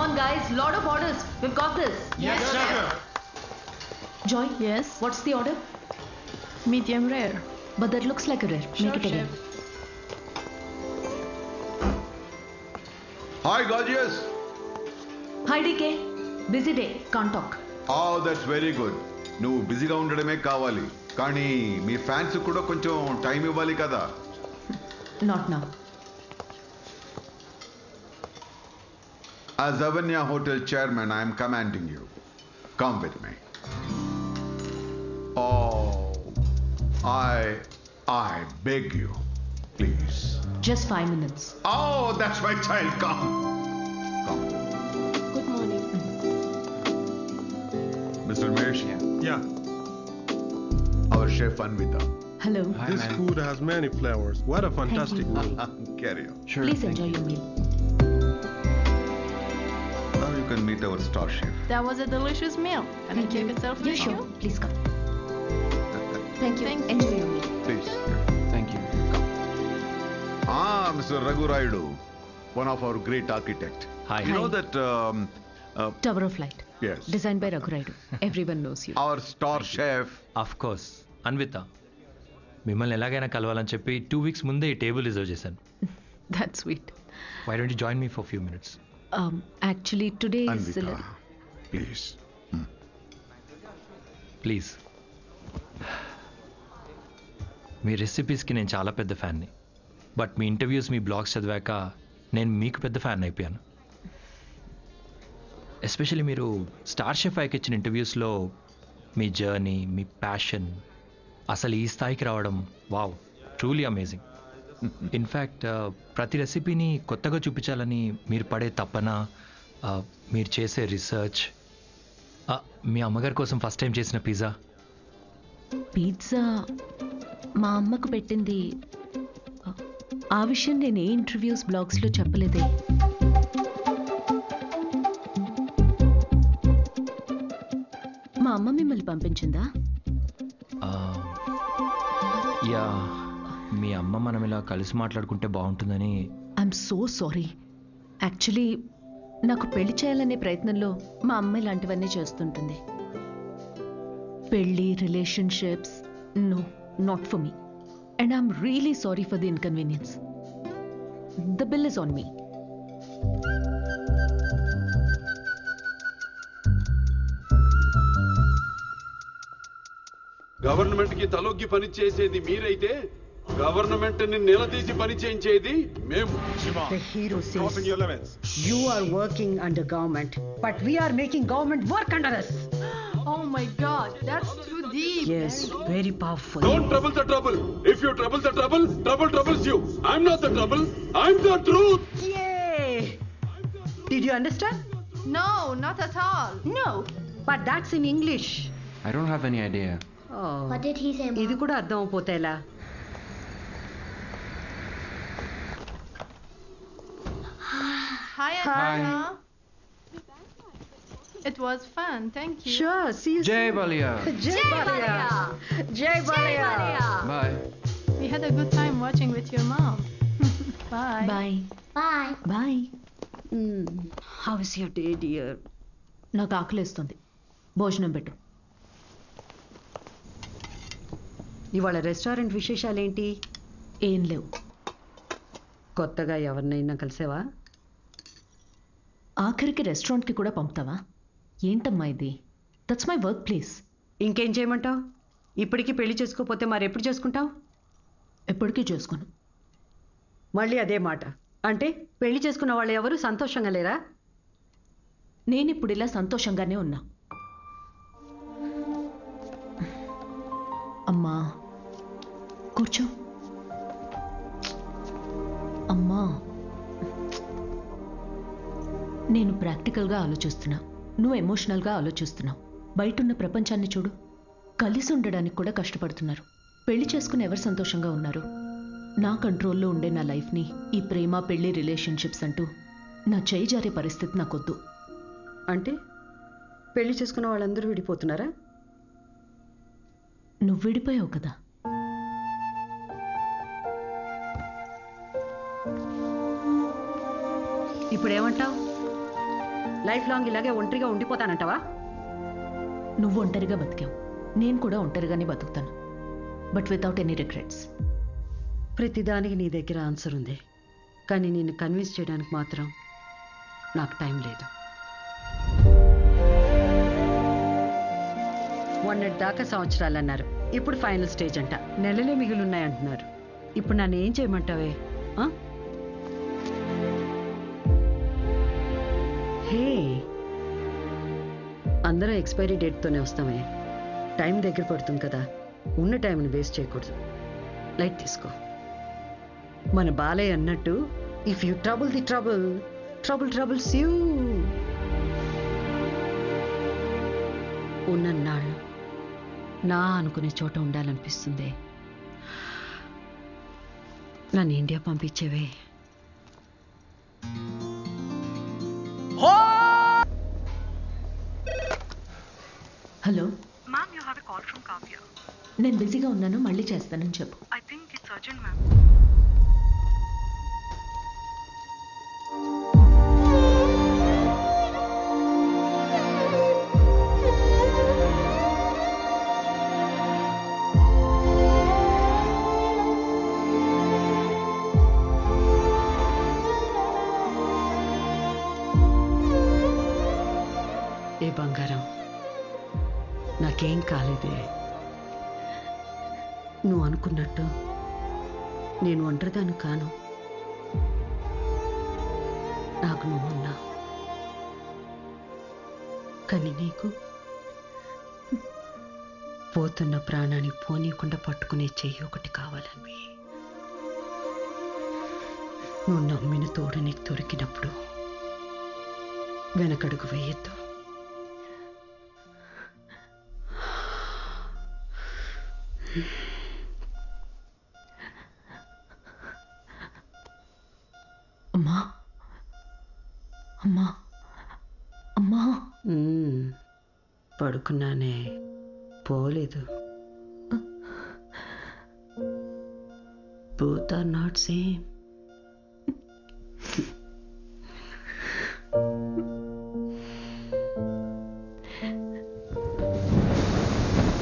on, guys. Lot of orders. We've got this. Yes, sir. Joy? Yes? What's the order? Medium rare. But that looks like a rare. Sure, Make it again. chef. Hi, gorgeous. Hi, DK. Busy day. Can't talk. Oh, that's very good. నువ్వు బిజీగా ఉండడమే కావాలి, కానీ మీ fans కూడా కొంచెం time ఇవ్వాలి కదా. Not now. As Avanya Hotel chairman, I am commanding you. Come with me. Oh, I beg you, please. Just 5 minutes. Oh, that's my child. Come. Good morning. Mr. Mesh, Yeah, our chef Anvita. Hello. this food has many flavors. What a fantastic you. meal. Carry on. Sure. Please thank enjoy you. your meal. Now you can meet our star chef. That was a delicious meal. Can I take a selfie Yeah, with sure. you? Please come. Thank you. Thank you. Enjoy your meal. Please. Thank you. Mr. Raghu Raidu, one of our great architect. Hi. You know Hi. that Tower of Light. yes, Designed by Raghu Raidu. Everyone knows you. our star chef. Of course Anvitha, మిమ్మల్ని ఎలాగైనా కలవాలని చెప్పి 2 weeks ముందే ఈ table reserve చేశాను. That's sweet. Why don't you join me for few minutes? Actually, today is... Anvita, please. Please. మీ రెసిపీస్కి నేను చాలా పెద్ద ఫ్యాన్ని, బట్ మీ ఇంటర్వ్యూస్, మీ బ్లాగ్స్ చదివాక నేను మీకు పెద్ద ఫ్యాన్ అయిపోయాను. ఎస్పెషల్లీ మీరు స్టార్ షెఫ్ ఐకి ఇచ్చిన ఇంటర్వ్యూస్లో మీ జర్నీ, మీ ప్యాషన్, అసలు ఈ స్థాయికి రావడం, వావ్, ట్రూలీ అమేజింగ్. ఇన్ఫ్యాక్ట్ ప్రతి రెసిపీని కొత్తగా చూపించాలని మీరు పడే తపన, మీరు చేసే రీసెర్చ్, మీ అమ్మగారి కోసం ఫస్ట్ టైం చేసిన పిజ్జా. పిజ్జా మా అమ్మకు పెట్టింది. ఆ విషయం నేను ఏ ఇంటర్వ్యూస్ బ్లాగ్స్లో చెప్పలేదే. మా అమ్మ మిమ్మల్ని పంపించిందా? యా, మీ అమ్మ మనం ఇలా కలిసి మాట్లాడుకుంటే బాగుంటుందని. I'm so sorry. యాక్చువల్లీ నాకు పెళ్లి చేయాలనే ప్రయత్నంలో మా అమ్మ ఇలాంటివన్నీ చేస్తుంటుంది. పెళ్ళి, relationships, no, not for me. And I'm really sorry for the inconvenience. The bill is on me. Government కి తలొగ్గి పని చేసేది మీరైతే గవర్నమెంట్ ని నిలదీసి పని చేయించేది మేము. The hero says you are working under government, but we are making government work under us. Oh my God, that's too deep. Yes, very powerful. Don't trouble the trouble. If you trouble the trouble, trouble troubles you. I'm not the trouble. I'm the truth. Yay! Did you understand? No, not at all. No, but that's in English. I don't have any idea. Oh, What did he say, Mom? ఇది కూడా అర్థం అయిపోతే ఎలా? Hi, Anna. It was fun. Thank you. Sure, see you Jai soon. Balia. Jai Balia. Jai Balia. Bye. We had a good time watching with your mom. Bye. Bye Bye. Bye. How is your day, dear? నాకు ఆకలేస్తుంది. భోజనం పెట్టు. ఇవాళ restaurant విశేషాలేంటి? ఏం లేవు. కొత్తగా ఎవరినైనా కలిసావా? ఆఖరికి రెస్టారెంట్కి కూడా పంపుతావా? ఏంటమ్మా ఇది? That's my work place. ఇంకేం చేయమంటావు? ఇప్పటికీ పెళ్లి చేసుకోకపోతే మరి ఎప్పుడు చేసుకుంటావు? ఎప్పటికీ చేసుకోను. మళ్ళీ అదే మాట. అంటే పెళ్లి చేసుకున్న వాళ్ళు ఎవరు సంతోషంగా లేరా? నేను ఇప్పుడు ఇలా సంతోషంగానే ఉన్నా. అమ్మా కూర్చో. అమ్మా, నేను ప్రాక్టికల్గా ఆలోచిస్తున్నా, నువ్వు ఎమోషనల్గా ఆలోచిస్తున్నావు. బయటున్న ప్రపంచాన్ని చూడు. కలిసి ఉండడానికి కూడా కష్టపడుతున్నారు. పెళ్లి చేసుకుని ఎవరు సంతోషంగా ఉన్నారు? నా కంట్రోల్లో ఉండే నా లైఫ్ని ఈ ప్రేమ, పెళ్లి, రిలేషన్షిప్స్ అంటూ నా చేయి జారే పరిస్థితి నాకొద్దు. అంటే పెళ్లి చేసుకున్న వాళ్ళందరూ విడిపోతున్నారా? నువ్వు విడిపోయావు కదా. ఇప్పుడు ఏమంటావు? లైఫ్ లాంగ్ ఇలాగే ఒంటరిగా ఉండిపోతానంటావా? నువ్వు ఒంటరిగా బతికావు, నేను కూడా ఒంటరిగానే బతుకుతాను, బట్ వితౌట్ ఎనీ రిగ్రెట్స్. ప్రతిదానికి నీ దగ్గర ఆన్సర్ ఉంది, కానీ నిన్ను కన్విన్స్ చేయడానికి మాత్రం నాకు టైం లేదు. మొన్నటిదాకా సంవత్సరాలు అన్నారు, ఇప్పుడు ఫైనల్ స్టేజ్ అంట. నెలలే మిగులున్నాయంటున్నారు. ఇప్పుడు నన్ను ఏం చేయమంటావే? హే, అందరూ ఎక్స్పైరీ డేట్తోనే వస్తామే. టైం దగ్గర పడుతుంది కదా, ఉన్న టైంని వేస్ట్ చేయకూడదు. లైట్ తీసుకో. మన బాలయ్య అన్నట్టు, if you trouble the trouble, trouble troubles you. ఉన్నన్నాళ్ళు నా అనుకునే చోట ఉండాలనిపిస్తుంది. నన్ను ఇండియా పంపించేవే. Hello Ma'am, you have a call from Kavya. నేను బిజీగా ఉన్నాను, మళ్ళీ చేస్తానని చెప్పు. I think it's urgent, ma'am. ఏ బంగారం, నాకేం కాలేదే. నువ్వు అనుకున్నట్టు నేను ఒంటరిదాన్ని కాను. నాకు నువ్వున్నా, కానీ నీకు పోతున్న ప్రాణాన్ని పోనీయకుండా పట్టుకునే చెయ్యి ఒకటి కావాలని. నువ్వు నమ్మిన తోడు నీకు దొరికినప్పుడు వెనకడుగు వేయొద్దు. అమ్మా అమ్మా అమ్మా. పడుకున్నానే, పోలేదు. both are not same.